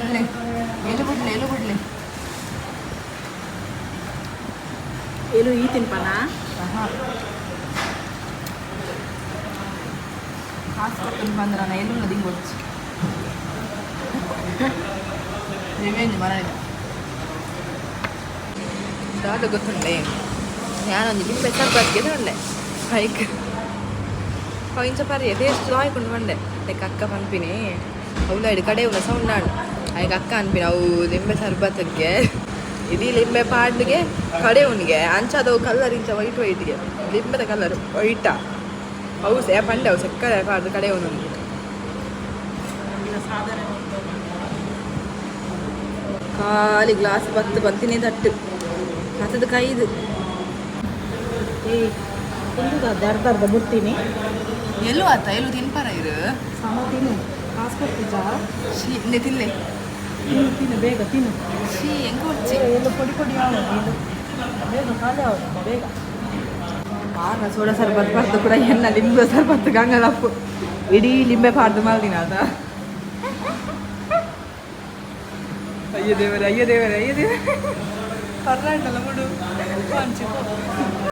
ಬಿಡ್ಲೆ ಎಲು ಬಿಡ್ಲೆ ಎಲು ಈ ತಿನ್ಪನ ಹಾಸ್ಪಿಟಲ್ ಬಂದ್ರೆ ನಾನು ಎಲ್ಲೂ ನದಿಂಗೆ ಗೊತ್ತು ರಿವೆಂಜ್ ಮರಳಿದ ದಾದ ಗೊತ್ತುಂಡೆ ഞാനൊന്ന് ലിംബെ സർബത്ಗೆ ತೊಂಡೆ ಹೈಕ್ ಇಂಚ ಪರಿ ಟೇಸ್ಟ್ ಆಯ್ಕೊಂಡು ಬಂಡೆ ಲೈಕ್ ಅಕ್ಕ ಪನ್ಪಿನಿ ಅವಳು ಕಡೆ ಉಲ್ಲ ಸೌಂಡಾಡು ಆಯ್ಕೆ ಅಕ್ಕ ಅನ್ಪಿನಿ ಅವು ಲಿಂಬೆ ಸರ್ಬತ್ಗೆ ಇಡೀ ಲಿಂಬೆ ಪಾಡ್ಗೆ ಕಡೆ ಉನ್ಗೆ ಅಂಚದವು ಕಲರ್ ಇಂಚ ವೈಟ್ಗೆ ಲಿಂಬೆದ ಕಲರ್ ವೈಟಾ ಅವು ಸೇ ಪಂಡೆ ಅವು ಸೆಕ್ಕರೆ ಪಾಡ್ದು ಕಡೆ ಉನ್ಗೆ ಖಾಲಿ ಗ್ಲಾಸ್ ಬತ್ತಿನಿ ತಟ್ಟು ಮತ್ತದು ಕೈದು ಅರ್ಧ ಬಿಡ್ತೀನಿ ಎಲ್ಲೂ ಆತ ಎಲ್ಲೂ ತಿನ್ಪಾರ ಇರು ಸಮ ತಿನ್ನು ಕಾಸು ಕೊಡ್ತಿದ್ದ ಶೀ ಇನ್ನೇ ತಿನ್ಲೆ ತಿನ್ನು ಬೇಗ ತಿನ್ನು ಶೀ ಹೆಂಗೆ ಕೊಡ್ಚಿ ಎಲ್ಲ ಪೊಡಿ ಪೊಡಿ ಆಗೋದು ಬೇಗ ಖಾಲಿ ಆಗೋದು ಬೇಗ ಮಾರ ಸೋಡಾ ಸರ್ಬತ್ ಬರ್ದು ಕೂಡ ಎನ್ನ ಲಿಂಬೆ ಸರ್ಬತ್ ಗಂಗಲಪ್ಪು ಇಡೀ ಲಿಂಬೆ ಪಾಡ್ದು ಮಾಲ್ದಿನ ಅದ ಅಯ್ಯೋ ದೇವರೇ ಪರ್ಲಾಂಟಲ್ಲ ಮುಡು